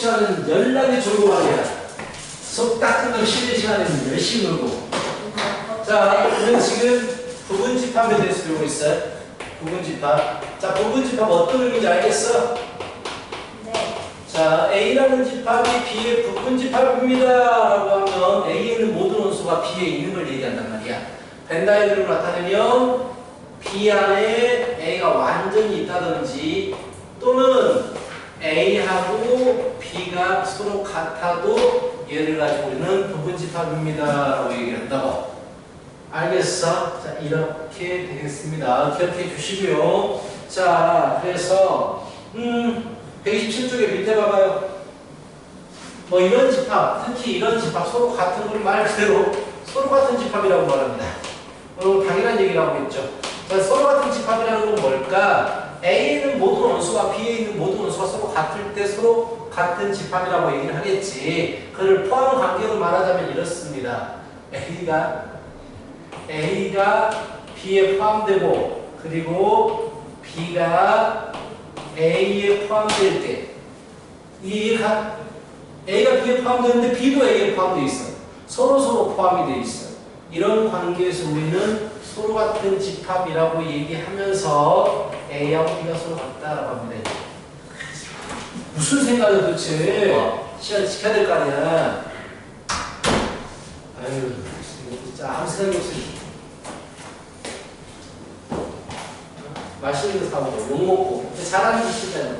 시간은 연락이 졸고 말이야. 수업 딱 끝나고 쉬는 시간에는 열심히 놀고. 자, 우리는 지금 부분집합에 대해서 배우고 있어요. 부분집합. 자, 부분집합 어떤 의미인지 알겠어? 네. 자, A라는 집합이 B의 부분집합입니다 라고 하면 A에 있는 모든 원소가 B에 있는 걸 얘기한단 말이야. 벤다이어그램을 나타내면 B 안에 A가 완전히 있다든지 또는 A하고 B가 서로 같아도 얘를 가지고 우리는 부분집합입니다 라고 얘기를 한다고. 알겠어? 자, 이렇게 되겠습니다. 기억해 주시고요. 자, 그래서 127쪽에 밑에 봐봐요. 뭐 이런 집합, 특히 이런 집합 서로 같은 걸 말 그대로 서로 같은 집합이라고 말합니다. 당연한 얘기를 하고 있죠. 자, 서로 같은 집합이라는 건 뭘까? A에 있는 모든 원소와 B에 있는 모든 원소가 서로 같을 때 서로 같은 집합이라고 얘기를 하겠지. 그를 포함 관계로 말하자면 이렇습니다. A가 B에 포함되고 그리고 B가 A에 포함될 때 A가 B에 포함되는데 B도 A에 포함되어 있어. 서로 포함이 되어 있어. 이런 관계에서 우리는 서로 같은 집합이라고 얘기하면서 A하고 B가 서로 같다라고 합니다. 무슨 생각이야 도대체? 시간 지켜야 될 거 아니야. 아유, 진짜 아무 생각이 없으니 맛있는 거 사먹고 욕먹고 잘하는 짓 있잖아.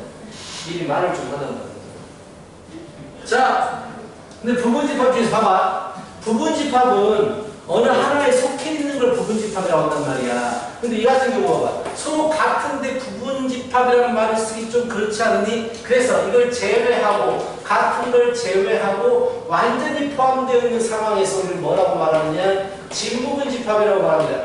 미리 말을 좀 하던가. 자, 근데 부분집합 중에서 봐봐. 부분집합은 어느 하나에 속해 있는 걸 부분집합이라고 한단 말이야. 근데 이 같은 경우 봐봐. 서로 같은데 부분집합이라는 말을 쓰기 좀 그렇지 않으니? 그래서 이걸 제외하고 같은 걸 제외하고 완전히 포함되어 있는 상황에서 우리는 뭐라고 말하느냐? 진부분집합이라고 말합니다.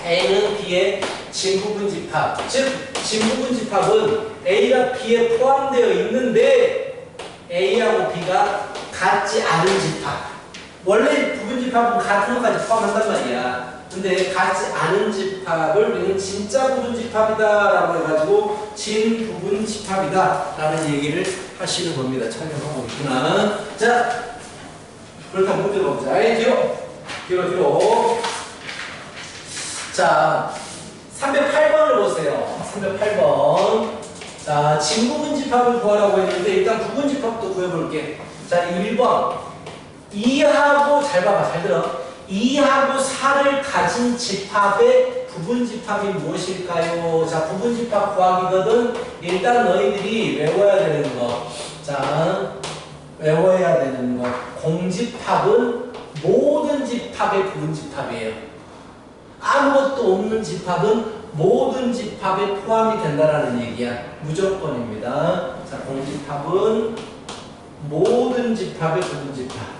A는 B의 진부분집합. 즉 진부분집합은 A가 B에 포함되어 있는데 A하고 B가 같지 않은 집합. 원래 부분집합은 같은 것까지 포함한단 말이야. 근데 같지 않은 집합을 우리는 진짜 부분집합이다 라고 해가지고 진부분집합이다 라는 얘기를 하시는 겁니다. 촬영하고 있구나. 자, 그렇다면 문제 보자. 뒤로. 자, 308번을 보세요. 308번. 자, 진부분집합을 구하라고 했는데 일단 부분집합도 구해볼게. 자, 1번. 2하고 잘 봐봐, 잘 들어. 2하고 4를 가진 집합의 부분집합이 무엇일까요? 자, 부분집합 구하기거든. 일단 너희들이 외워야 되는 거. 자, 외워야 되는 거. 공집합은 모든 집합의 부분집합이에요. 아무것도 없는 집합은 모든 집합에 포함이 된다라는 얘기야. 무조건입니다. 자, 공집합은 모든 집합의 부분집합.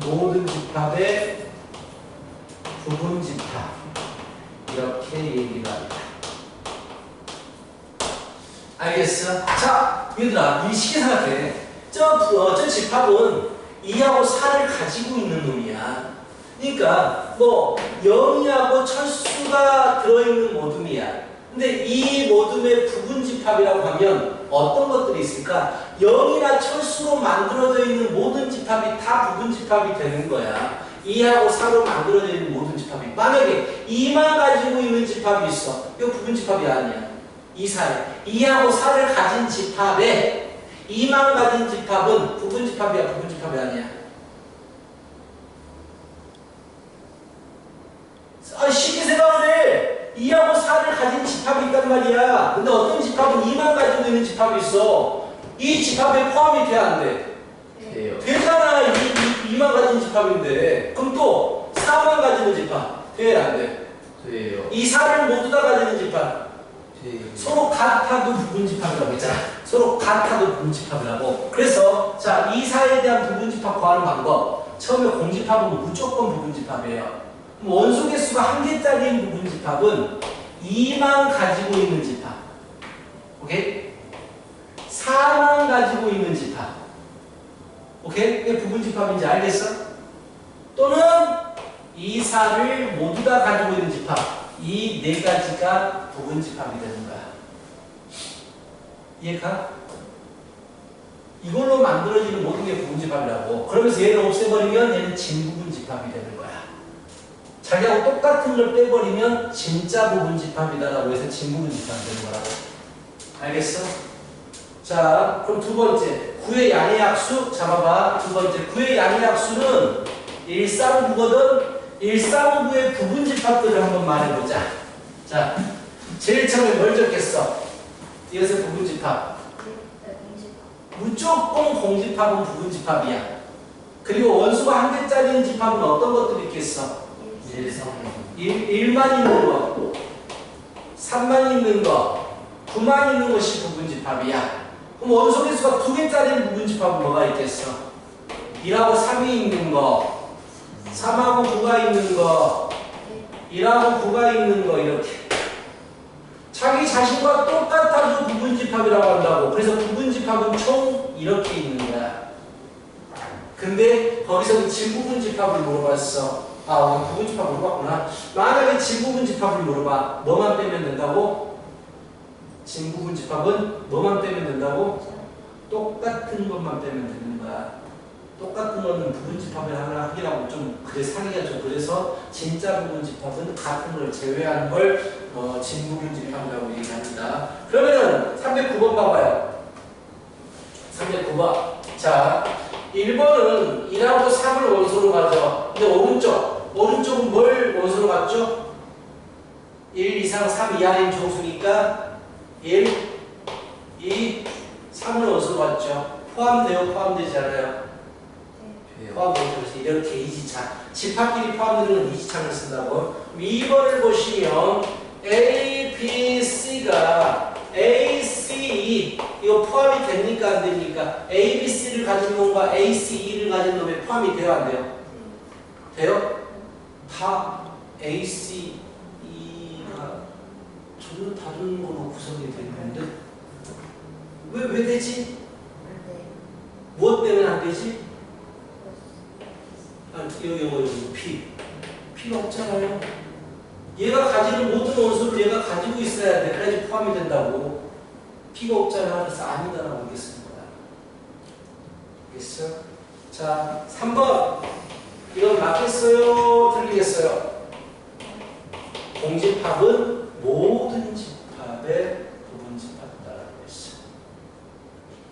모든 집합의 부분집합. 이렇게 얘기를 합니다. 알겠어? 자, 얘들아, 이 시계 생각해. 저 집합은 2하고 4를 가지고 있는 놈이야. 그러니까 뭐 0이하고 철수가 들어있는 모둠이야. 근데 이 모둠의 부분집합이라고 하면 어떤 것들이 있을까? 0이나 철수로 만들어져 있는 모든 집합이 다 부분집합이 되는 거야. 2하고 4로 만들어져 있는 모든 집합이. 만약에 2만 가지고 있는 집합이 있어. 이거 부분집합이 아니야. 2, 4에. 2하고 4를 가진 집합에 2만 가진 집합은 부분집합이야, 부분집합이 아니야. 쉽게 생각을 해. 2하고 4를 가진 집합이 있단 말이야. 근데 어떤 집합은 2만 가지고 있는 집합이 있어. 이 집합에 포함이 돼, 안 돼? 돼요. 되잖아. 2만 가진 집합인데. 그럼 또 4만 가지는 집합. 돼, 안 돼? 돼요. 이 4를 모두 다 가지는 집합. 돼요. 서로 같아도 부분집합이라고 했잖아. 서로 같아도 부분집합이라고. 그래서 자, 이 4에 대한 부분집합 구하는 방법. 처음에 공집합은 무조건 부분집합이에요. 원소 개수가 1개짜리인 부분집합은 2만 가지고 있는 집합. 오케이? 4만 가지고 있는 집합. 오케이? 이게 부분집합인지 알겠어? 또는 2, 4를 모두 다 가지고 있는 집합. 이 네 가지가 부분집합이 되는 거야. 이해가? 이걸로 만들어지는 모든 게 부분집합이라고. 그러면서 얘를 없애버리면 얘는 진부분집합이 되는 거야. 자기하고 똑같은 걸 빼버리면 진짜 부분집합이다라고 해서 진부분집합이 되는 거라고. 알겠어? 자, 그럼 두 번째. 구의 양의 약수 잡아봐. 두 번째. 구의 양의 약수는 일상구거든. 일상구의 부분집합들을 한번 말해보자. 자, 제일 처음에 뭘 적겠어? 이것은 부분집합. 무조건 공집합은 부분집합이야. 그리고 원수가 한 개짜리인 집합은 어떤 것들이 있겠어? 1만 있는 거, 3만 있는 거, 9만 있는 것이 부분집합이야. 그럼 원소 개수가 2개짜리인 부분집합은 뭐가 있겠어? 1하고 3이 있는 거, 3하고 9가 있는 거, 1하고 9가 있는 거 이렇게. 자기 자신과 똑같아도 부분집합이라고 한다고. 그래서 부분집합은 총 이렇게 있는 거야. 근데 거기서 진부분집합을 물어봤어. 아, 부분집합 물어봤구나. 만약에 진부분집합을 물어봐. 뭐만 빼면 된다고? 진부분집합은 뭐만 빼면 된다고? 똑같은 것만 빼면 되는 거야. 똑같은 거는 부분집합을 하나 하기라고 좀 그래 상의가 좀 그래서 진짜 부분집합은 같은 걸 제외하는 걸 진부분집합이라고 얘기합니다. 그러면은 309번 봐봐요. 309번. 자, 1번은 1하고 3을 원소로 가져. 근데 오른쪽은 뭘 원소로 갔죠? 1 이상 3 이하인 정수니까 1, 2, 3을 원소로 갔죠. 포함돼요? 포함되지 않아요? 포함되죠. 이렇게 이지창. 집합끼리 포함되는 건 이지창을 쓴다고. 2번을 보시면 A, B, C가 A, C, 이거 포함이 됩니까? 안 됩니까? A, B, C를 가진 놈과 A, C, E를 가진 놈에 포함이 돼요? 안 돼요? 돼요? 다 A, C, E가 전혀 다른 걸로 구성이 되는데 왜 되지? 무엇 때문에 안 되지? 여기 P가 없잖아요. 얘가 가지는 모든 원소를 얘가 가지고 있어야 돼. 그래야지 포함이 된다고. P가 없잖아. 그래서 아니다라고 하겠습니다. 알겠어? 자, 3번. 이건 맞겠어요? 틀리겠어요? 공집합은 모든 집합의 부분집합이다라고 했어.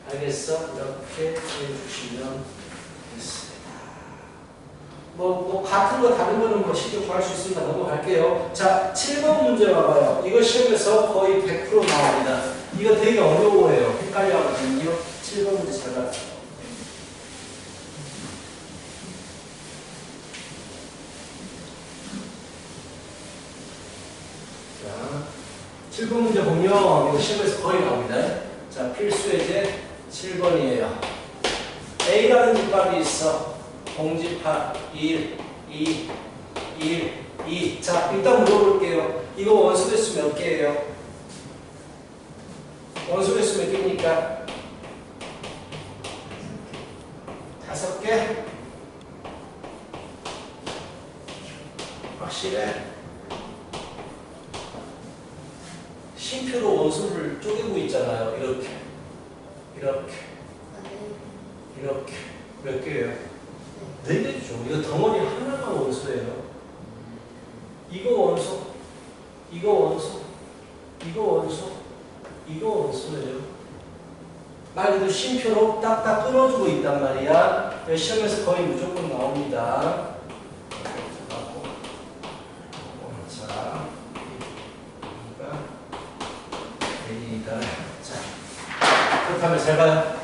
알겠어? 이렇게 해주시면 됐습니다. 같은 거 다른 거는 뭐 쉽게 구할 수 있으니까 넘어갈게요. 자, 7번 문제 봐봐요. 이거 시험에서 거의 100% 나옵니다. 이거 되게 어려워요. 헷갈려 하거든요. 7번 문제 잘 봐요. 자, 7번 문제 보면 이거 시험에서 거의 나옵니다. 자, 필수 예제 7번이에요. A라는 집합이 있어. 공집합 1, 2, 1, 2. 자, 일단 물어볼게요. 이거 원소 개수 몇 개예요? 원소 개수 몇 개입니까? 5개? 확실해? 쉼표로 원소를 쪼개고 있잖아요. 이렇게. 이렇게. 몇 개예요? 4개죠. 이거 덩어리 하나가 원소예요. 이거 원소, 이거 원소, 이거 원소, 이거 원소예요. 말 그대로 쉼표로 딱딱 끊어주고 있단 말이야. 시험에서 거의 무조건 나옵니다. 자, A가 자, 그렇다면 잘 봐요.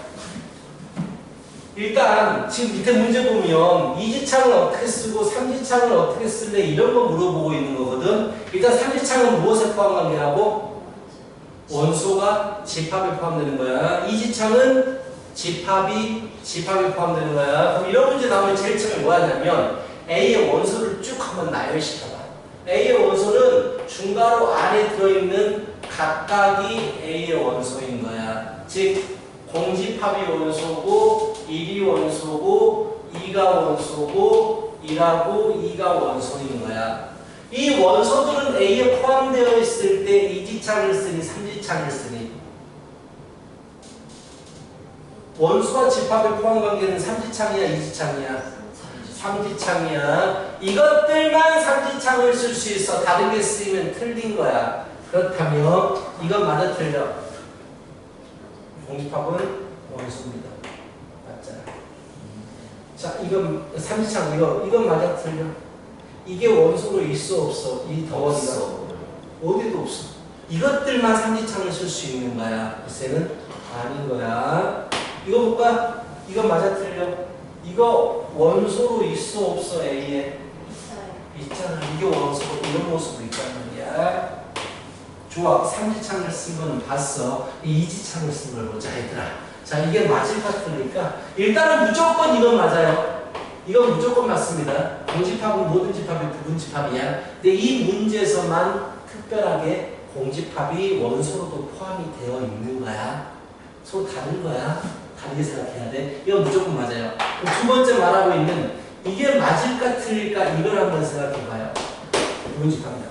일단 지금 밑에 문제 보면 이지창은 어떻게 쓰고 삼지창은 어떻게 쓸래 이런 거 물어보고 있는 거거든. 일단 삼지창은 무엇에 포함한 게라고? 원소가 집합에 포함되는 거야. 이지창은 집합이 포함되는 거야. 그럼 이런 문제 나오면 제일 처음에 뭐 하냐면 A의 원소를 쭉 한번 나열시켜봐. A의 원소는 중괄호 안에 들어있는 각각이 A의 원소인 거야. 즉 공집합이 원소고 1이 원소고 2가 원소고 1하고 2가 원소인 거야. 이 원소들은 A에 포함되어 있을 때 이지창을 쓰니 삼지창을 쓰니 원소와 집합의 포함관계는 삼지창이야, 이지창이야? 삼지창이야. 이것들만 삼지창을 쓸 수 있어. 다른 게 쓰이면 틀린 거야. 그렇다면 이건 맞아 틀려? 공집합은 원소입니다. 맞잖아. 자, 이건 삼지창 이건 맞아 틀려? 이게 원소로 있어 없어? 이 덩어리가 어디도 없어. 이것들만 삼지창을 쓸 수 있는 거야. 글쎄는 아닌 거야. 이거 볼까? 이거 맞아 틀려? 이거 원소로 있어 없어? A에 있잖아. 이게 원소로 이런 모습으로 있단 말이야. 좋아. 삼지창을 쓴 거는 봤어. 이지창을 쓴 걸 보자 얘들아. 자, 이게 맞을 것 같으니까 일단은 무조건 이건 맞아요. 이건 무조건 맞습니다. 공집합은 모든 집합이 부분집합이야. 근데 이 문제에서만 특별하게 공집합이 원소로도 포함이 되어 있는 거야. 서로 다른 거야. 다르게 생각해야 돼. 이건 무조건 맞아요. 두 번째 말하고 있는 이게 맞을까 틀릴까 이걸 한번 생각해 봐요. 부분집합이다.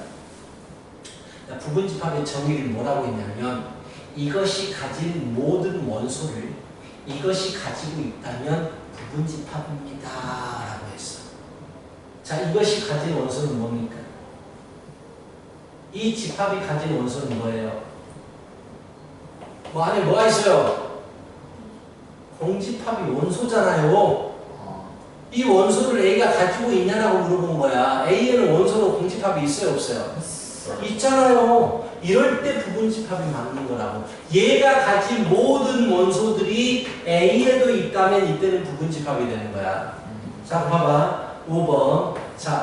부분집합의 정의를 뭐라고 했냐면 이것이 가진 모든 원소를 이것이 가지고 있다면 부분집합입니다 라고 했어. 자, 이것이 가진 원소는 뭡니까? 이 집합이 가진 원소는 뭐예요? 뭐 안에 뭐가 있어요? 공집합이 원소잖아요. 이 원소를 A가 가지고 있냐라고 물어본 거야. A에는 원소로 공집합이 있어요 없어요? 있잖아요. 이럴 때 부분집합이 맞는 거라고. 얘가 가진 모든 원소들이 A에도 있다면 이때는 부분집합이 되는 거야. 자, 봐봐. 5번. 자,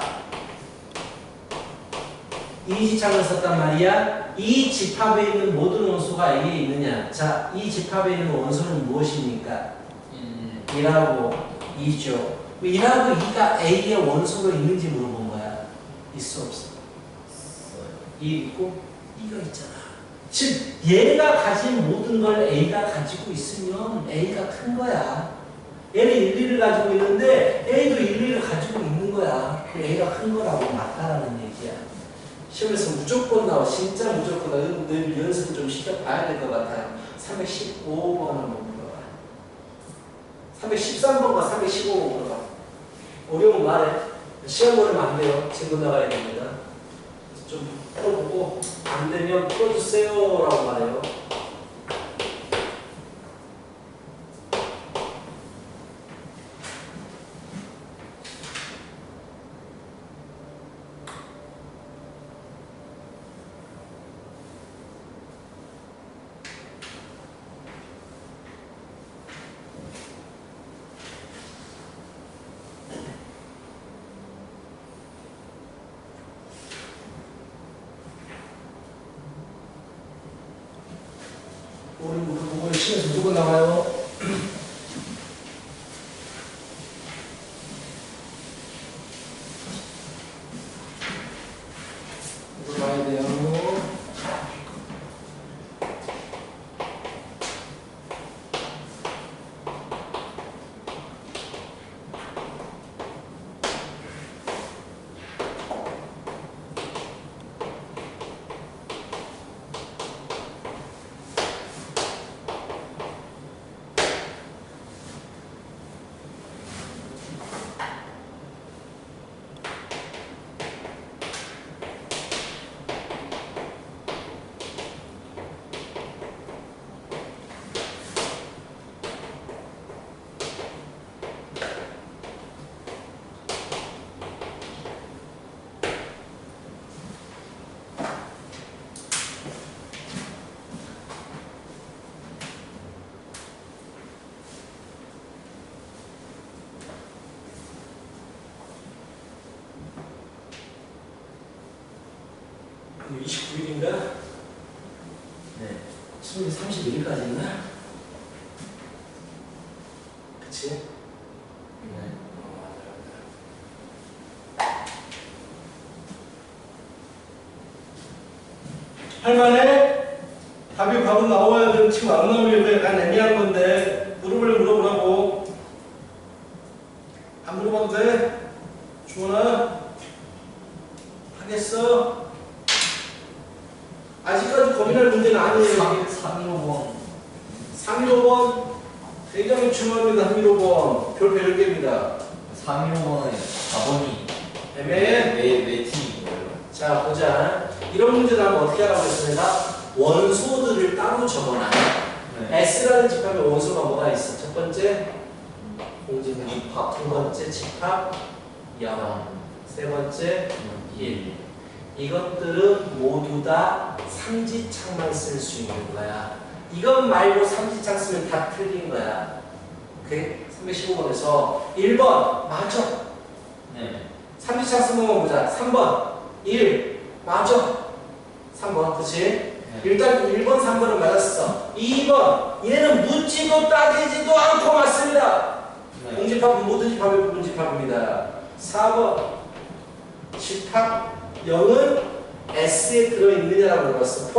이지창을 썼단 말이야. 이 집합에 있는 모든 원소가 A에 있느냐? 자, 이 집합에 있는 원소는 무엇입니까? 1하고 2죠. 1하고 2가 A의 원소로 있는지 물어본 거야. 있어 없어? 2 있고 2가 있잖아. 즉 얘가 가진 모든 걸 A가 가지고 있으면 A가 큰 거야. 얘는 1, 2를 가지고 있는데 A도 1, 2를 가지고 있는 거야. A가 큰 거라고 맞다라는 얘기야. 시험에서 무조건 나와. 진짜 무조건 나와. 늘 연습 좀 시켜봐야 될 것 같아요. 315번 한번 물어봐. 313번과 315번 물어봐. 어려운 말에 시험 보내면 안 돼요. 지금 나가야 됩니다. 좀 풀어보고 안 되면 풀어주세요 라고 말해요. 오늘 시험에서 누구 나와요? 누구 봐야 돼요? 그 29일인가? 네. 31일까지 있나? 그치? 네. 할만해? 답이 바로 나와야 되는 지금 안 나오려고 약간 애매한 건데 물어보라고. 안 물어봐도 돼? 주원아? 하겠어? 아직까지 고민할 문제는 아니에요. 315번. 315번. 대장 중요합니다. 흥미로운 별표 10개입니다. 315번에 4번이 애매해? 왜 T인 거예요? 자, 보자. 이런 문제를 하면 어떻게 하라고 했습니다. 원소들을 따로 적어놔. 네. S라는 집합에 원소가 뭐가 있어? 첫 번째, 공집합. 집합. 두 번째, 집합, 0. 세 번째, 1. 이것들은 모두 다 삼지창만 쓸 수 있는 거야. 이것 말고 삼지창 쓰면 다 틀린 거야. 오케이? 315번에서 1번, 맞아. 네. 삼지창 쓰는 거 보자. 3번, 1, 맞아. 3번, 그치? 네. 일단 1번, 3번은 맞았어. 2번, 얘는 묻지도 따지지도 않고 맞습니다. 네. 공집합은 모든 집합의 부분집합입니다. 4번, 집합 0은 S에 들어있느냐라고 물어봤어.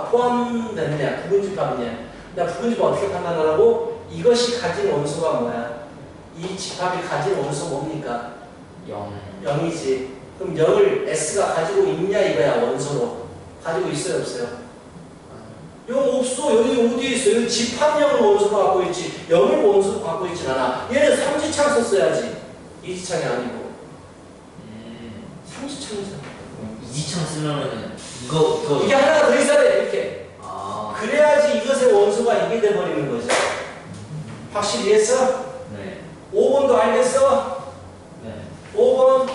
포함되느냐, 부분집합이냐. 나 부분집합 어떻게 판단하라고? 이것이 가진 원소가 뭐야? 이 집합이 가진 원소 뭡니까? 0. 0이지. 그럼 0을 S가 가지고 있냐 이거야, 원소로. 가지고 있어요, 없어요? 0 없어. 여기 어디에 있어? 여기 집합0을 원소로 갖고 있지. 0을 원소로 갖고 있진 않아. 얘는 삼지창 썼어야지. 이지창이 아니고. 삼지창이잖아. 이지창 쓰면은 이거 이게 하나가 더 있어야 돼, 이렇게. 아. 그래야지 이것의 원소가 이게 돼버리는 거죠. 확실히 이해했어? 네. 5번도 알겠어? 네. 5번,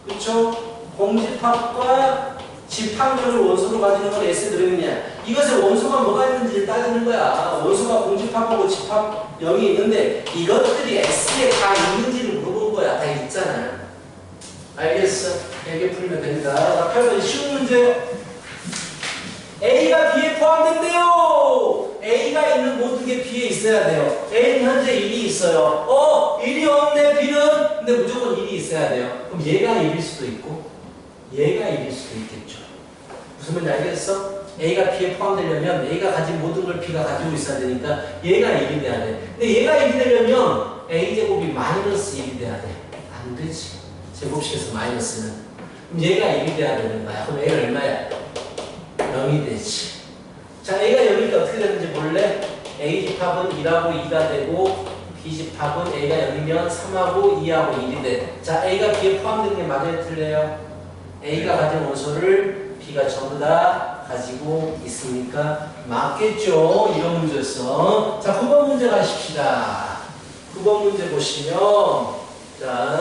그쵸? 공집합과 집합력을 원소로 가지는 건 S에 들어있느냐. 이것의 원소가 뭐가 있는지를 따지는 거야. 원소가 공집합하고 집합 0이 있는데 이것들이 S에 다 있는지를 물어보는 거야. 다 있잖아. 알겠어? 이렇게 풀면 됩니다. 자, 8번 쉬운 문제. A가 B에 포함된대요. A가 있는 모든 게 B에 있어야 돼요. A는 현재 1이 있어요. 1이 없네, B는. 근데 무조건 1이 있어야 돼요. 그럼 얘가 1일 수도 있고, 얘가 1일 수도 있겠죠. 무슨 말인지 알겠어? A가 B에 포함되려면 A가 가진 모든 걸 B가 가지고 있어야 되니까 얘가 1이 돼야 돼. 근데 얘가 1이 되려면 A제곱이 마이너스 1이 돼야 돼. 안 되지. 제곱식에서 마이너스는. 그럼 얘가 1이 돼야 되는 거야. 그럼 A가 얼마야? 0이 되지. 자, A가 0이니까 어떻게 되는지 볼래? A집합은 1하고 2가 되고 B집합은 A가 0이면 3하고 2하고 1이 돼. 자, A가 B에 포함되는 게 맞아요? 틀려요? A가 가진 원소를 B가 전부 다 가지고 있으니까 맞겠죠? 이런 문제였어. 자, 9번 문제 가십시다. 9번 문제 보시면 자,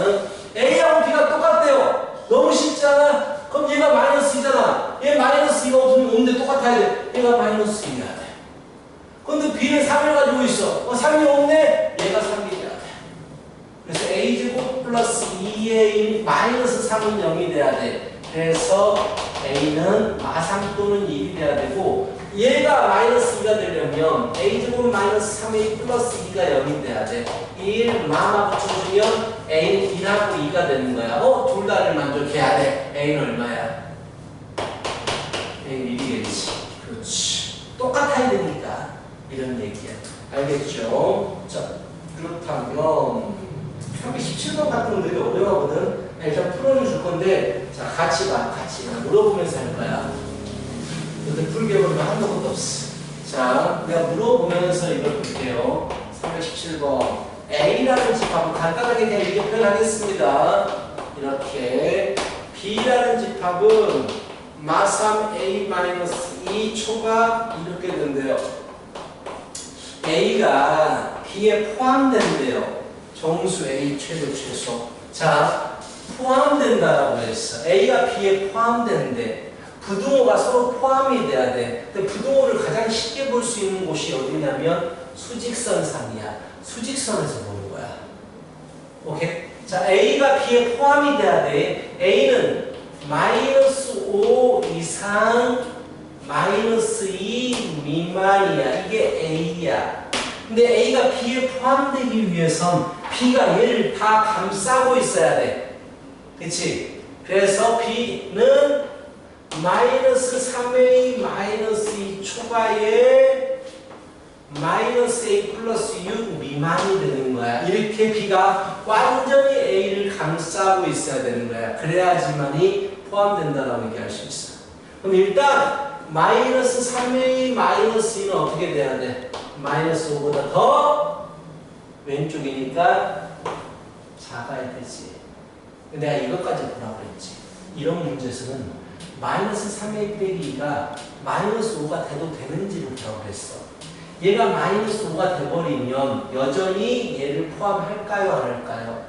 A하고 B가 똑같대요. 너무 쉽잖아. 그럼 얘가 마이너스 2잖아. 얘 마이너스 2가 없으면 없는데 똑같아야 돼. 얘가 마이너스 2야 돼. 근데 B는 3을 가지고 있어. 3이 없네? 얘가 3이야 돼. 그래서 A제곱 플러스 2A 마이너스 3은 0이 돼야 돼. 그래서 A는 마상 또는 1이 돼야 되고 얘가 마이너스 2가 되려면 A제곱 마이너스 3A 플러스 2가 0이 돼야 돼. 1 마마 붙여주면 A는 1하고 2가 되는 거야. 둘 다를 만족해야 돼. A는 얼마야? A는 1이겠지. 그렇지. 똑같아야 되니까 이런 얘기야. 알겠죠? 자, 그렇다면 317번 같은 건 되게 어려워하거든. 일단 풀어는 줄 건데 자, 같이 봐. 물어보면서 할 거야. 근데 풀게 보면 한도 것도 없어. 자, 내가 물어보면서 이걸 볼게요. 317번. A라는 집합은 간단하게 그냥 이렇게 표현하겠습니다. 이렇게 B라는 집합은 마3 A-2 초가 이렇게 된대요. A가 B에 포함된대요. 정수 A 최소 최소. 자, 포함된다라고 했어. A가 B에 포함된대. 부등호가 서로 포함이 돼야 돼. 근데 부등호를 가장 쉽게 볼 수 있는 곳이 어디냐면 수직선상이야. 수직선에서 보는 거야. 오케이? 자, A가 B에 포함이 돼야 돼. A는 마이너스 5 이상 마이너스 2 미만이야. 이게 A야. 근데 A가 B에 포함되기 위해선 B가 얘를 다 감싸고 있어야 돼. 그치? 그래서 B는 마이너스 3A 마이너스 2 초과에 마이너스 A 플러스 6 미만이 되는 거야. 이렇게 B가 완전히 A를 감싸고 있어야 되는 거야. 그래야지만이 포함된다라고 얘기할 수 있어. 그럼 일단 마이너스 3A 마이너스 2는 어떻게 돼야 돼? 마이너스 5보다 더 왼쪽이니까 작아야 되지. 내가 이것까지 보라고 그랬지. 이런 문제에서는 마이너스 3a 빼기 2가 마이너스 5가 돼도 되는지를 보라고 그랬어. 얘가 마이너스 5가 돼버리면 여전히 얘를 포함할까요? 안 할까요?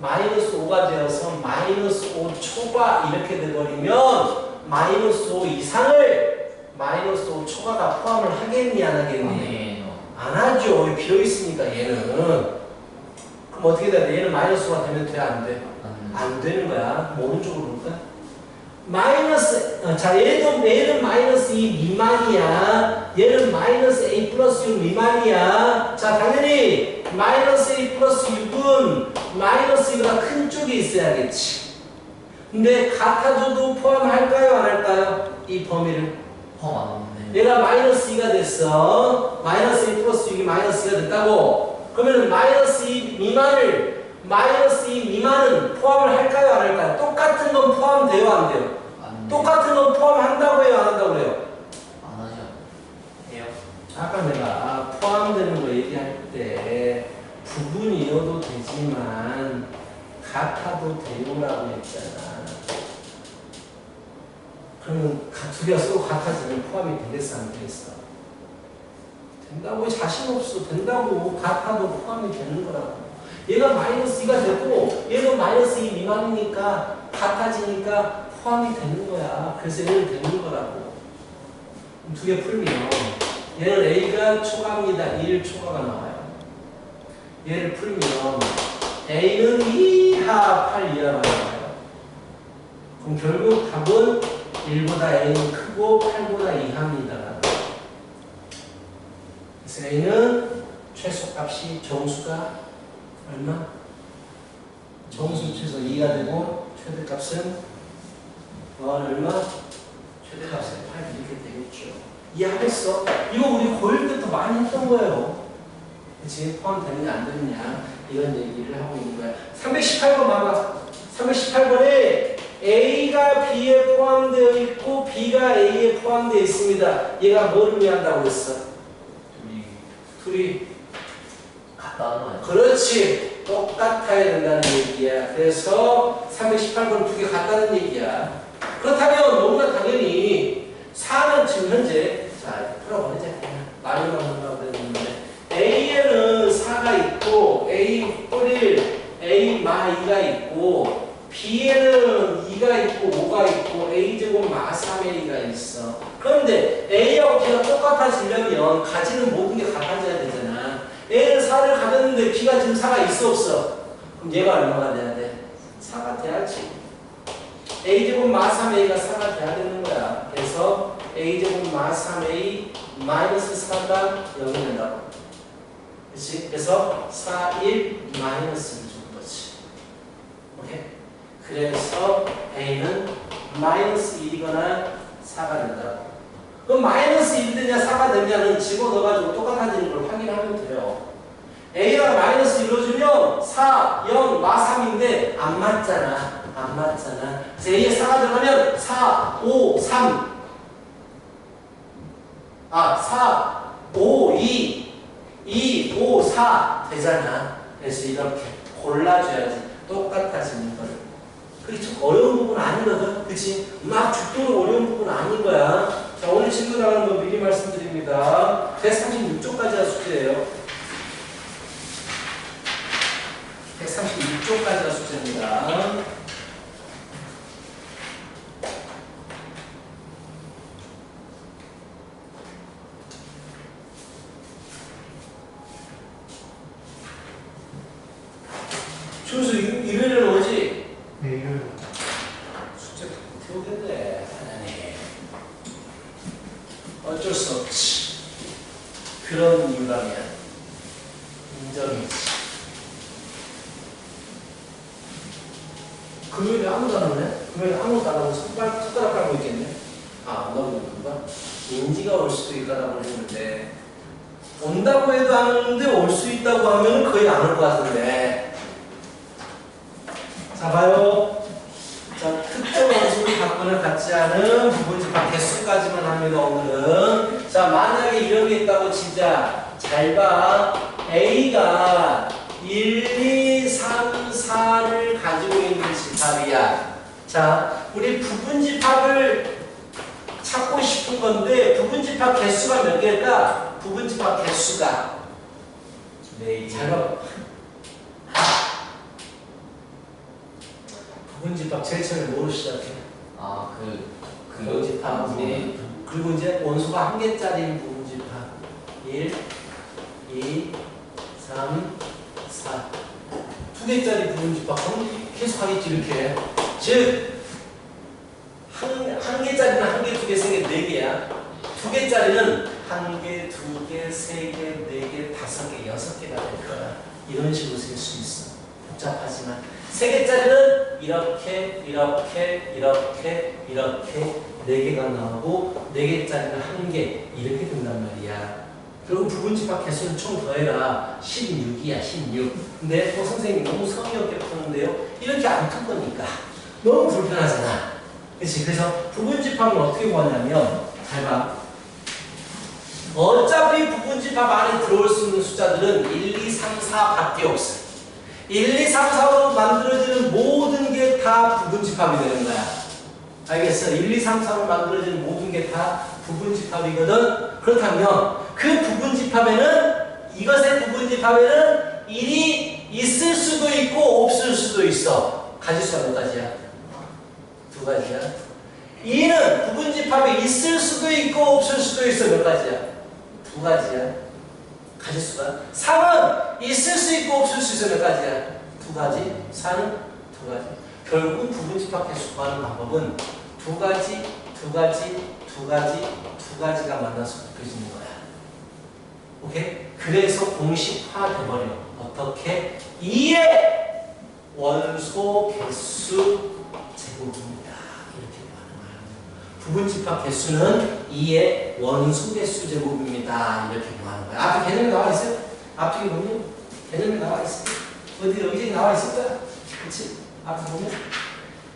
마이너스 5가 되어서 마이너스 5 초과 이렇게 돼버리면 마이너스 5 이상을 마이너스 5 초과가 포함을 하겠니? 안 하겠니? 네. 안 하죠. 여기 비어있으니까 얘는. 그럼 어떻게 돼야 돼? 얘는 마이너스 5가 되면 돼? 안 돼? 안 되는 거야. 뭐 오른쪽으로 볼까? 마이너스, 자, 얘는 마이너스 2 미만이야. 얘는 마이너스 a 플러스 6 미만이야. 자, 당연히 마이너스 a 플러스 6은 마이너스 2보다 큰 쪽이 있어야겠지. 근데 같아져도 포함할까요? 안 할까요? 이 범위를. 포함 안 했네. 얘가 마이너스 2가 됐어. 마이너스 2 플러스 6이 마이너스 2가 됐다고. 그러면 마이너스 2 미만을 마이너스 2 미만은 포함을 할까요? 안 할까요? 똑같은 건 포함돼요? 안 돼요? 안 똑같은 건 포함한다고 해요? 안 한다고 해요? 안 하죠. 해요. 아까 내가 포함되는 거 얘기할 때 부분이어도 되지만 같아도 돼요라고 했잖아. 그러면 두 개가 서로 같아지면 포함이 되겠어? 안 되겠어? 된다고. 자신 없어. 된다고. 같아도 포함이 되는 거라고. 얘가 마이너스 2가 되고 얘는 마이너스 2 미만이니까 같아지니까 포함이 되는 거야. 그래서 얘는 되는 거라고. 두 개 풀면 얘는 A가 초과입니다. 1 초과가 나와요. 얘를 풀면 A는 2하 8 이하가 나와요. 그럼 결국 답은 1보다 A는 크고 8보다 2하입니다. 그래서 A는 최소값이 정수가 얼마? 정수 최소 2가 되고 최대값은 얼마? 최대값은 8 이렇게 되겠죠. 이해하겠어? 이거 우리 고1 때부터 많이 했던 거예요. 그치? 포함되느냐 안 되느냐 이런 얘기를 하고 있는 거야. 318번 봐봐. 318번에 A가 B에 포함되어 있고 B가 A에 포함되어 있습니다. 얘가 뭐를 의미한다고 했어? 둘이 같다는 거예요. 그렇지. 똑같아야 된다는 얘기야. 그래서 318번 두 개 같다는 얘기야. 그렇다면 너무나 당연히 4는 지금 현재 자 풀어보자. 마이너만 한다고 그랬는데 A에는 4가 있고 A 뿌릴 A 마 2가 있고 B에는 2가 있고 5가 있고 A제곱 마 3A가 있어. 그런데 A하고 B가 똑같아지려면 가지는 모든 게 같아져야 되잖아. A는 4를 가졌는데 B가 지금 4가 있어 없어? 그럼 얘가 얼마가 돼야 돼? 4가 돼야지. A제곱 마 3A가 4가 돼야 되는 거야. 그래서 A제곱 마 3A 마이너스 4가 0이 된다고. 그치? 그래서 4, 1 마이너스 1 준 거지. 오케이? 그래서 A는 마이너스 1이거나 4가 된다고. 그럼 마이너스 1이 되냐 4가 되냐는 집어넣어가지고 똑같아지는 걸 확인하면 돼요. A가 마이너스 1로 주면 4, 0, 마 3인데 안 맞잖아. 안 맞잖아. 그래서 A에 4가 들어가면 4, 5, 3 4, 5, 2 2, 5, 4 되잖아. 그래서 이렇게 골라줘야지. 똑같아지는 거를. 그게 좀 어려운 부분은 아니거든. 그치? 막 죽도록 어려운 부분은 아닌 거야. 자, 오늘 친구 나가는 거 미리 말씀드립니다. 136쪽까지가 숙제예요. 136쪽까지가 숙제입니다. 준수 일요일은 오지? 네, 일요일. 숙제 태우겠네. 어쩔 수 없지. 그런 이유라면 인정이지. 금요일에 아무도 안 오네? 금요일에 아무도 안 오고 손가락 깔고 있겠네? 안 오는 건가? 인지가 올 수도 있다고 했는데 온다고 해도 안 오는데 올 수 있다고 하면 거의 안 올 것 같은데. 자, 봐요. 자, 특정 원소를 갖거나 갖지 않은 부분집합 개수까지만 합니다, 오늘은. 자, 만약에 이런 게 있다고 치자. 자, 잘 봐. A가 1, 2, 3, 4를 가지고 있는 집합이야. 자, 우리 부분집합을 찾고 싶은 건데 부분집합 개수가 몇 개일까? 부분집합 개수가 네. 잘 봐. 부분집합 제일 처음에 뭐로 시작해? 부분집합. 네. 그리고 이제 원소가 한 개짜리인 부분집합. 1, 2, 3, 4. 두 개짜리 부분집합. 그럼 계속 하겠지, 이렇게. 즉, 한 개짜리는 한 개, 두 개, 세 개, 네 개야. 두 개짜리는 한 개, 두 개, 세 개, 네 개, 다섯 개, 여섯 개가 될 거야. 이런 식으로 쓸 수 있어. 복잡하지만. 세 개짜리는 이렇게, 이렇게, 이렇게, 이렇게 네 개가 나오고 네 개짜리는 한 개, 이렇게 된단 말이야. 그리고 부분집합 개수는 총 더해라. 16이야, 16. 근데 선생님 너무 성의 없게 푸는데요. 이렇게 안 풀 거니까. 너무 불편하잖아. 그치? 그래서 부분집합은 어떻게 구하냐면, 잘 봐. 어차피 부분집합 안에 들어올 수 있는 숫자들은 1, 2, 3, 4 밖에 없어. 1, 2, 3, 4로 만들어지는 모든 게 다 부분집합이 되는 거야. 알겠어? 1, 2, 3, 4로 만들어지는 모든 게 다 부분집합이거든. 그렇다면 그 부분집합에는, 이것의 부분집합에는 1이 있을 수도 있고 없을 수도 있어. 가질 수가 몇 가지야? 두 가지야. 2는 부분집합에 있을 수도 있고 없을 수도 있어. 몇 가지야? 두 가지야. 가질 수가. 3은 있을 수 있고 없을 수 있어. 몇 가지야? 두 가지. 4는 두 가지. 결국 부분집합 개수 구하는 방법은 두 가지, 두 가지, 두 가지, 두 가지가 만나서 곱해지는 거야. 오케이? 그래서 공식화 돼버려. 어떻게? 2의 원소 개수 제곱입니다. 이렇게 구하는 거야. 부분집합 개수는 2의 원소 개수 제곱입니다. 이렇게 구하는 거야. 앞에 개념이 나와 있어요? 앞에 보면 개념이 나와 있어요. 어디 여기 나와 있을 거야. 그렇지? 앞에 보면,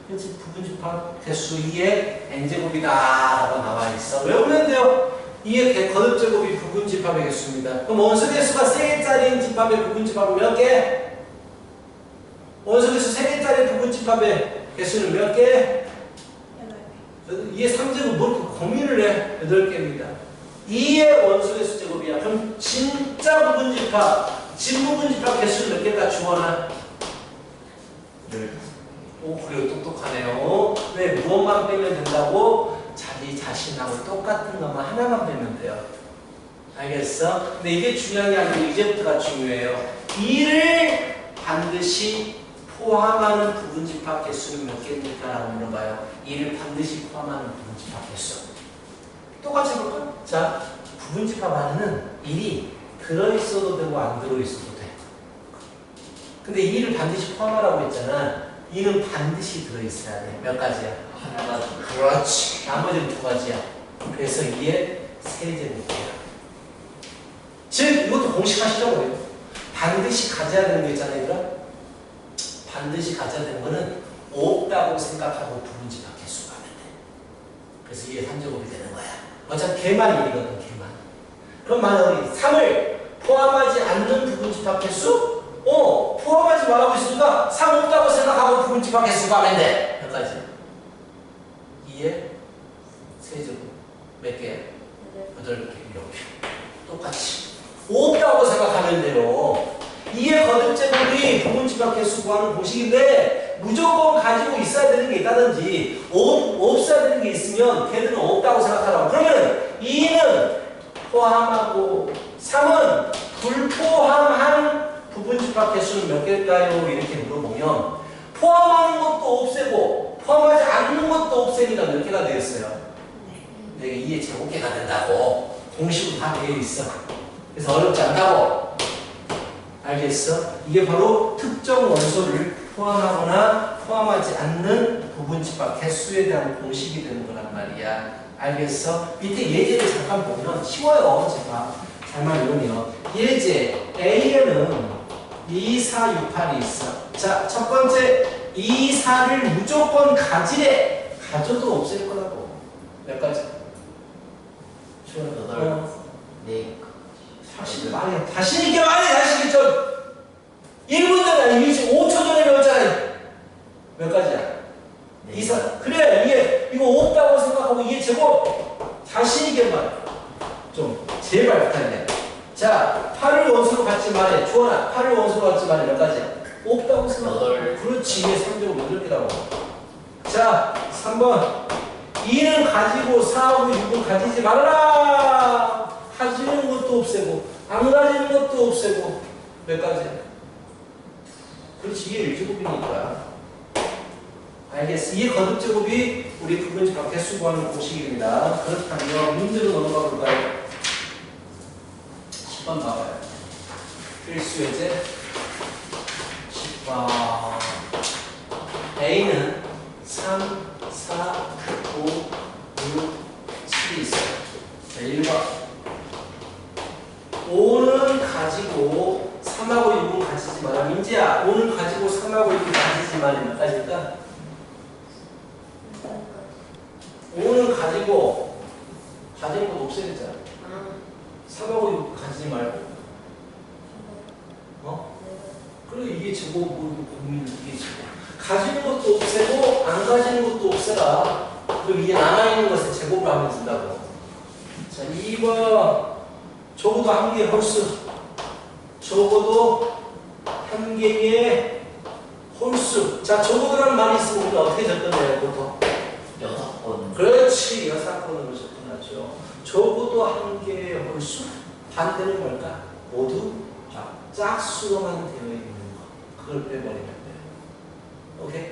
그렇지? 부분집합 개수 2의 n제곱이다 라고 나와 있어. 외우면 돼요. 2의 거듭제곱이 부분집합의 개수입니다. 그럼 원소 개수가 3개짜리인 집합의 부분집합은 몇 개? 원소 개수 3개짜리 부분집합의 개수는 몇 개? 2의 3제곱 뭘 고민을 해? 8개입니다. 2의 원소 개수 제곱이야. 그럼 진짜 부분집합, 진부분집합 개수는 몇 개일까? 주원아? 오, 그래요. 똑똑하네요. 왜? 무엇만 빼면 된다고? 자기 자신하고 똑같은 것만 하나만 빼면 돼요. 알겠어? 근데 이게 중요한 게 아니고 이제부터가 중요해요. 2를 반드시 포함하는 부분집합 개수는 몇 개입니까? 라고 물어봐요. 2를 반드시 포함하는 부분집합 개수. 똑같이 해볼까? 자, 부분집합 안에는 1이 들어있어도 되고 안 들어있어도 돼. 근데 2를 반드시 포함하라고 했잖아. 2는 반드시 들어있어야 돼. 몇 가지야? 하나. 그렇지. 나머지는 두 가지야. 그래서 2의 세제곱이야. 즉 이것도 공식화시켜버려. 요 반드시 가져야 되는 거 있잖아요. 얘들아. 반드시 가져야 되는 거는 없다고 생각하고 부분집합 개수가 하면 돼. 그래서 2의 3제곱이 되는 거야. 어차피 개만 1이거든. 개만. 그럼 만약에 3을 포함하지 않는 부분집합 개수? 포함하지 말라고 있으니까 3 없다고 생각하고 부분집합 개수가 하면 돼. 몇 가지? 2의 세제곱. 몇 개? 8개. 이렇게. 똑같이. 없다고 생각하면 돼요. 2의 거듭제곱이 부분집합 개수 구하는 공식인데 무조건 가지고 있어야 되는 게 있다든지 없어야 되는 게 있으면 걔들은 없다고 생각하라고. 그러면 2는 포함하고 3은 불포함한 부분집합 개수는 몇 개일까요? 이렇게 물어보면 포함하는 것도 없애고 포함하지 않는 것도 없애니까 몇 개가 되겠어요? 내가 2의 제곱개가 된다고 공식으로 다 되어 있어. 그래서 어렵지 않다고. 알겠어? 이게 바로 특정 원소를 포함하거나 포함하지 않는 부분집합 개수에 대한 공식이 되는 거란 말이야. 알겠어? 밑에 예제를 잠깐 보면 쉬워요. 제가 잘만 읽으면 예제 A에는 2, 4, 6, 8이 있어. 자, 첫 번째 2, 4를 무조건 가지래. 가져도 없을 거라고. 몇 가지? 8, 4, 자신 말해. 자신 있게 말해. 자신 있게 좀. 1분 전에 5초 전에 배웠잖아. 몇 가지야? 네. 이사. 그래. 이게 이거 없다고 생각하고 이게 제곱. 자신 있게 말해. 좀 제발 부탁해. 자, 8을 원수로 갖지 말해. 주원아, 8을 원수로 갖지 말해. 몇 가지야? 없다고 생각해. 그렇지. 이게 3제곱 8개라고. 자, 3번. 2는 가지고 4하고 6은 가지지 말아라. 가지는 것도 없애고 안 가지는 것도 없애고 몇 가지? 그렇지. 이게 1제곱이니까. 알겠어. 이 거듭제곱이 우리 부분집합 개수 구하는 공식입니다. 그렇다면 문제로 넘어가 볼까요? 10번 봐봐요. 필수 예제 10번. A는 3, 4, 5, 6, 7이 있어요. 자, 1번. 5는 가지고 3하고 6은 가지지 마라. 민지야, 5는 가지고 3하고 6은 가지지 마라. 몇 가지일까? 5는 가지고 가진 것 없애겠잖아. 3하고 6 가지지 말고. 어? 그래, 이게 제곱, 고민, 이게 제곱. 가지는 것도 없애고 안 가지는 것도 없애라. 그럼 이게 남아있는 것을 제곱을 하면 된다고. 자, 2번. 적어도 한 개의 홀수. 적어도 한 개의 홀수. 자, 적어도라는 말이 있으면 우리가 어떻게 접근해요, 보통? 6번. 그렇지. 6번으로 접근하죠. 적어도 한 개의 홀수. 반대는 뭘까? 모두 짝수로만 되어 있는 거. 그걸 빼버리면 돼요. 오케이?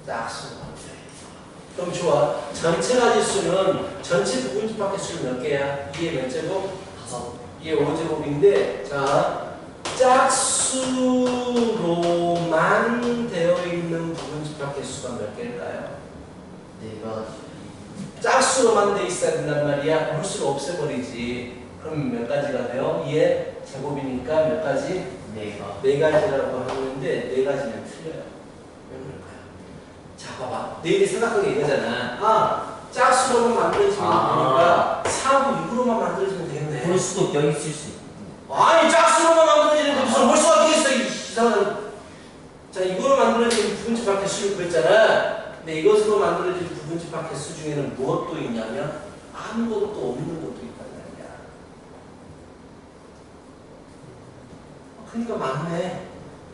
짝수로만 되어 있는 거. 그럼 좋아. 전체 가지수는 전체 부분집합 개수는 몇 개야? 이게 몇 제곱? 5. 이게 5제곱인데, 자, 짝수로만 되어 있는 부분집합 개수가 몇 개일까요? 4가지. 짝수로만 돼 있어야 된단 말이야. 홀수를 없애버리지. 그럼 몇 가지가 돼요? 이게 제곱이니까 몇 가지? 4가. 4가지라고 하고 있는데 4가지는 틀려요. 왜 그럴까요? 자, 봐봐. 너희들이 생각하게 이거잖아. 아, 짝수로만 만들어지면 되니까 4하고 6으로만 만들어지면 되겠네. 홀수도 여기 있을 수 있고. 아니, 짝수로만 만들어지는 게 무슨 홀수가 어떻게 있어? 이상한. 자, 이거로 만들어지는 부분집합 개수를 구했잖아. 근데 이것으로 만들어진 부분집합 개수 중에는 무엇도 있냐면 아무것도 없는 것도 있단 말이야. 그러니까 맞네.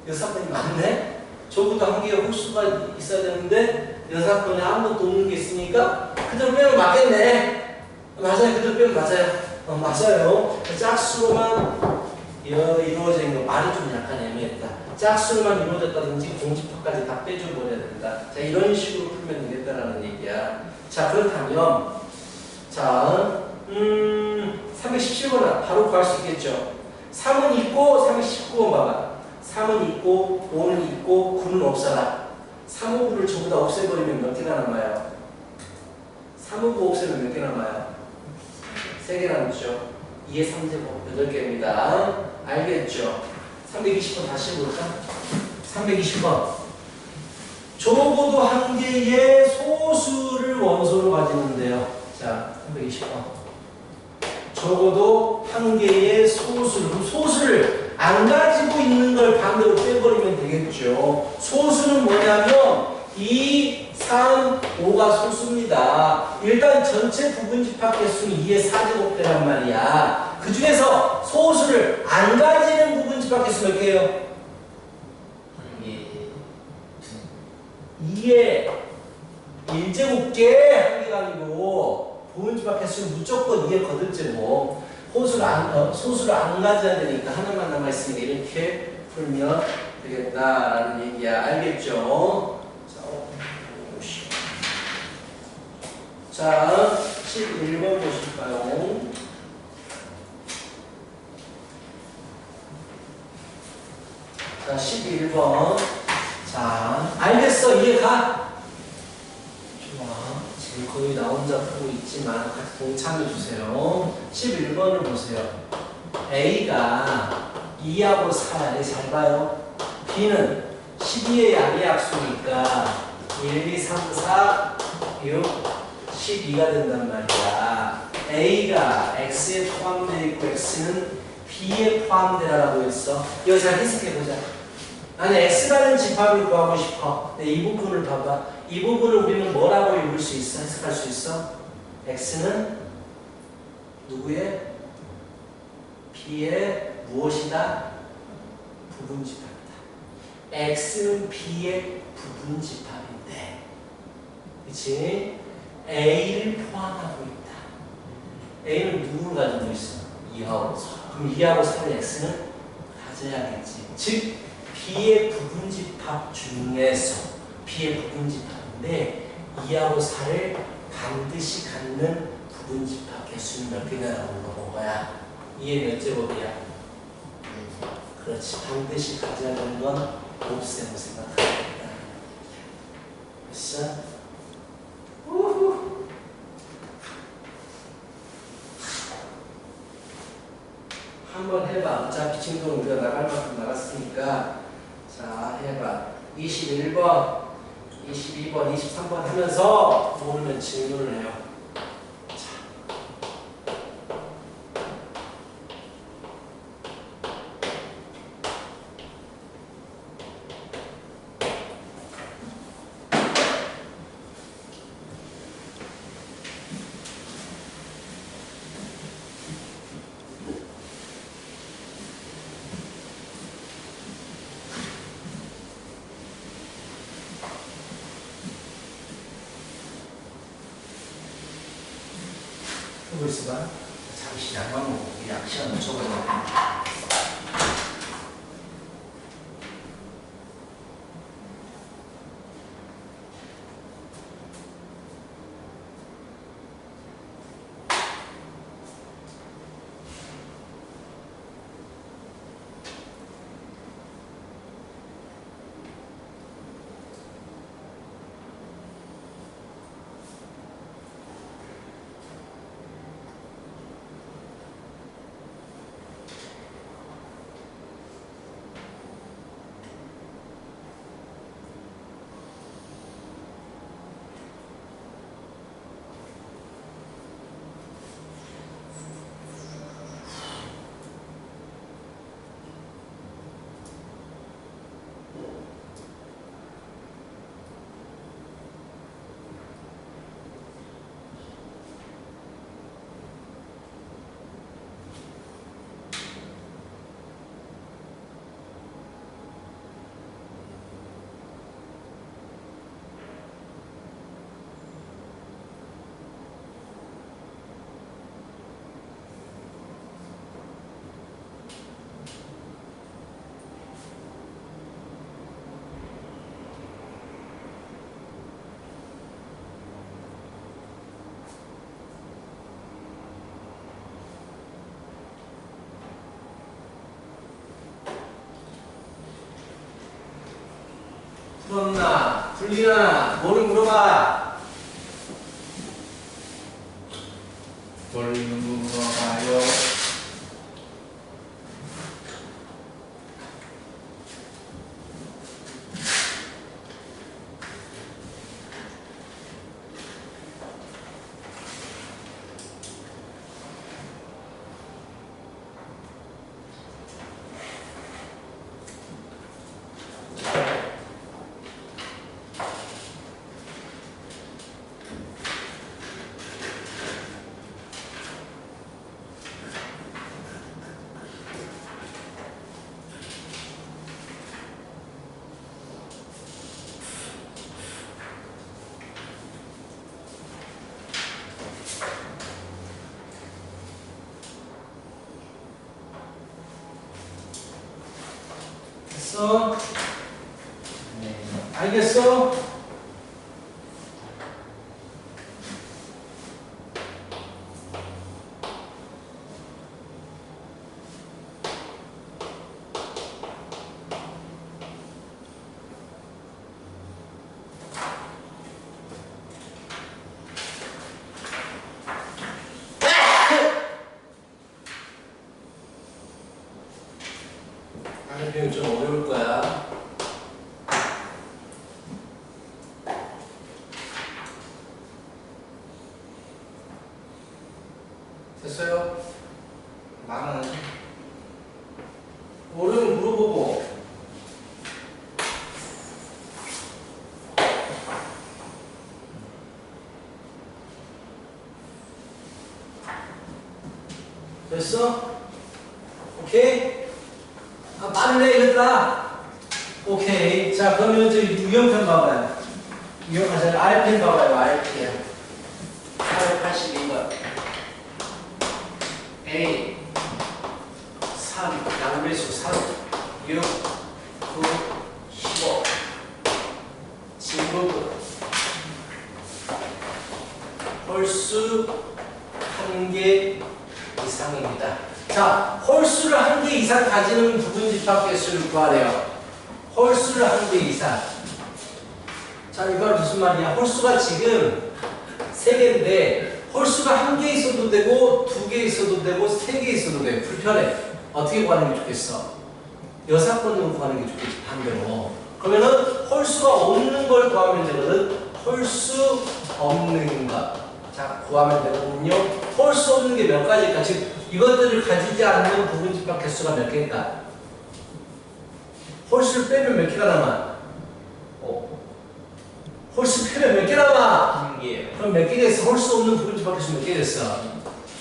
6번이 맞네. 적어도 한 개의 홀수가 있어야 되는데 6번에 아무것도 없는 게 있으니까 그대로 빼면 맞겠네. 맞아요. 그대로 빼면 맞아요. 맞아요. 짝수로만 이루어진 거 말이 좀 약간 애매했다. 짝수로만 이루어졌다든지 공집합까지 다 빼줘버려야 된다. 자, 이런 식으로 풀면 되겠다라는 얘기야. 자, 그렇다면 자, 317번 바로 구할 수 있겠죠. 3은 있고 319번 봐봐. 3은 있고 5는 있고 9는 없어라. 3, 5, 9를 전부 다 없애버리면 몇 개나 남아요? 3, 5, 9 없애면 몇 개 남아요? 3개 남죠. 2의 3제곱 8개입니다. 알겠죠? 320번 다시 볼까? 320번. 적어도 한 개의 소수를 원소로 가지는데요. 자, 320번. 적어도 한 개의 소수를 안 가지고 있는 걸 반대로 빼버리면 되겠죠. 소수는 뭐냐면 2, 3, 5가 소수입니다. 일단 전체 부분집합 개수는 2의 4제곱대란 말이야. 그 중에서 소수를 안 가지는 부분집합 개수 몇 개예요? 2의 1제곱계 한 개가 아니고 부분집합 개수는 무조건 2의 거듭제곱. 소수를 안 가져야 되니까 하나만 남아있으니까 이렇게 풀면 되겠다라는 얘기야. 알겠죠? 자, 11번 보실까요? 자, 11번. 자, 알겠어. 이해가? 좋아. 지금 거의 나 혼자 보고 있지만 같이 동참해 주세요. 11번을 보세요. A가 2하고 4야. 잘 봐요. B는 12의 양의 약수니까 1, 2, 3, 4, 6, 12가 된단 말이야. A가 X에 포함되어 있고 X는 B에 포함되라고 했어. 이거 잘 해석해보자. 나는 X라는 집합을 구하고 싶어. 근데 이 부분을 봐봐. 이 부분을 우리는 뭐라고 읽을 수 있어? 해석할 수 있어? X는 누구의? B의 무엇이다? 부분집합이다. X는 B의 부분집합인데, 그치? A를 포함하고 있다. A는 누구를 가지고 있어? 2하고 4. 그럼 2하고 4를 X는 가져야겠지. 즉 B의 부분집합 중에서 B의 부분집합인데 2하고 4를 반드시 갖는 부분집합 개수는 몇 개냐라고 물어본 거야. 이게 몇 제곱이야? 그렇지. 반드시 가져야 되는 건 곱셈을 생각합니다. 됐어? 우후. 한번 해봐. 어차피 진도는 우리가 나갈 만큼 나갔으니까. 자, 해봐. 21번, 22번, 23번 하면서 모르면 질문을 해요. 하고 있어봐. 잠시 약만 먹고 약 시간 맞춰보자. 풀었나? 풀리나? 뭐를 물어봐? 뭘 물어봐요? 됐어? 네. 알겠어? 이거 좀 어려울 거야. 됐어? 오케이? 아, 빠르네, 이랬다. 오케이. 자, 그러면 이제 유형편 봐봐요. 유형하자. RPM 봐봐요, RPM. 882번. A. 3. 양배수 3. 6. 9. 15. 진부분. 홀수 1개 이상입니다. 자, 홀수를 1개 이상 가지는 부분집합 개수를 구하래요. 홀수를 1개 이상. 자, 이건 무슨 말이야? 홀수가 지금 3개인데 홀수가 1개 있어도 되고 2개 있어도 되고 3개 있어도 돼. 불편해. 어떻게 구하는 게 좋겠어? 여사건으로 구하는 게 좋겠지, 반대로. 그러면은 홀수가 없는 걸 구하면 되거든. 홀수 없는 것. 자, 구하면 되거든요. 홀수 없는 게 몇 가지일까? 즉, 이것들을 가지지 않는 부분집합 개수가 몇 개일까? 홀수를 빼면 몇 개가 남아? 홀수 빼면 몇 개 남아? 1개. 그럼 몇 개겠어? 홀수 없는 부분집합 개수 몇 개 됐어?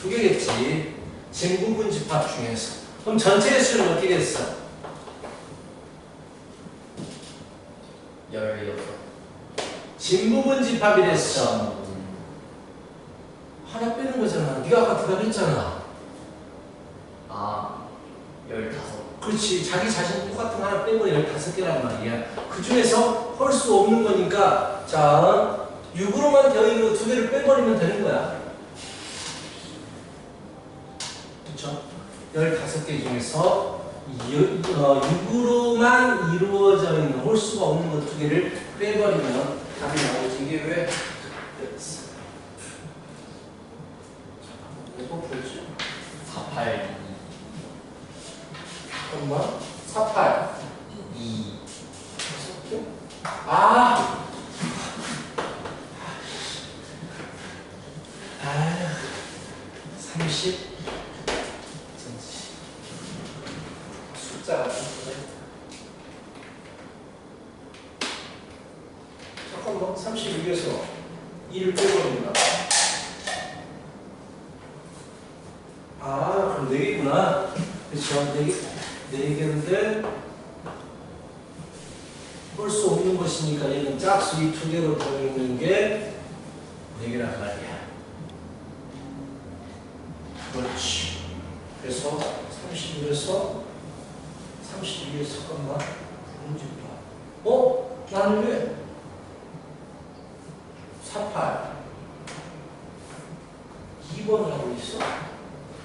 2개겠지. 진부분집합 중에서. 그럼 전체 개수는 몇 개겠어? 16. 진부분집합이 됐어. 하나 빼는 거잖아. 네가 아까 대답했잖아. 아, 15. 그렇지. 자기 자신 똑같은 거 하나 빼고 15개란 말이야. 그 중에서 홀수 없는 거니까, 자, 6으로만 되어 있는 거 2개를 빼버리면 되는 거야. 그렇죠? 15개 중에서 6으로만 이루어져 있는 홀수가 없는 것 2개를 빼버리면 답이 나오지. 이게 왜? 또 보지? 48. 엄마? 48. 2. 아! 아휴, 30. 숫자 같은 거네. 잠깐만, 36에서 2를 빼버린다. 아, 그럼 4개구나. 그렇죠. 4개인데 홀수 없는 것이니까 얘는 짝수 이 2개로 들어있는 게 4개란 말이야. 그렇지. 그래서 31에서 32에서 잠깐만. 나는 왜? 48 2번을 하고 있어?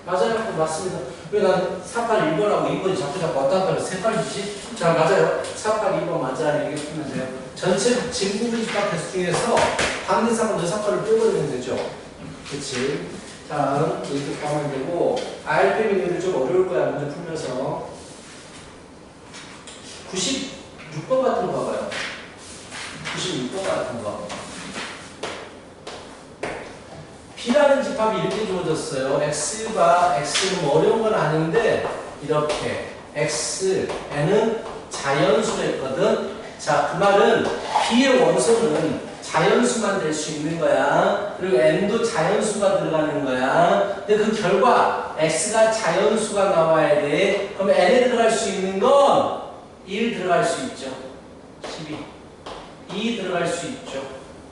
맞아요. 맞습니다. 왜 난 48 1번하고 2번이 자꾸 왔다 갔다 해서 헷갈리지? 자, 맞아요. 48 2번 맞아요. 이렇게 풀면 돼요. 전체 진부분집합 개수 중에서 반대상은 저 48을 빼버리면 되죠. 그치? 자, 이렇게 가면 되고 RPM 이유는 좀 어려울 거야. 문제 풀면서 96번 같은 거 봐봐요. 96번 같은 거. B라는 집합이 이렇게 주어졌어요. X가 X는 뭐 어려운 건 아닌데 이렇게 X, N은 자연수랬거든. 자, 그 말은 B의 원소는 자연수만 될 수 있는 거야. 그리고 N도 자연수가 들어가는 거야. 근데 그 결과 X가 자연수가 나와야 돼. 그럼 N에 들어갈 수 있는 건 1 들어갈 수 있죠. 12. 2 들어갈 수 있죠.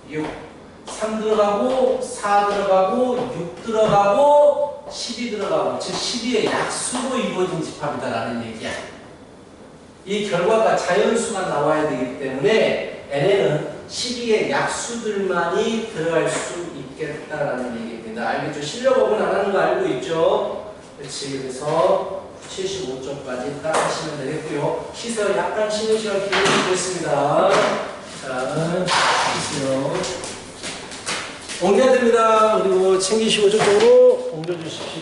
6. 3 들어가고 4 들어가고 6 들어가고 12 들어가고 즉 12의 약수로 이루어진 집합이다라는 얘기야. 이 결과가 자연수가 나와야 되기 때문에 N에는 12의 약수들만이 들어갈 수 있겠다라는 얘기입니다. 알겠죠? 실력업은 안 하는 거 알고 있죠? 그렇지. 그래서 75점까지 딱 하시면 되겠고요. 쉬세요. 약간 쉬는 시간 기다리겠습니다. 자, 쉬세요. 옮겨야 됩니다. 그리고 챙기시고 저쪽으로 옮겨주십시오.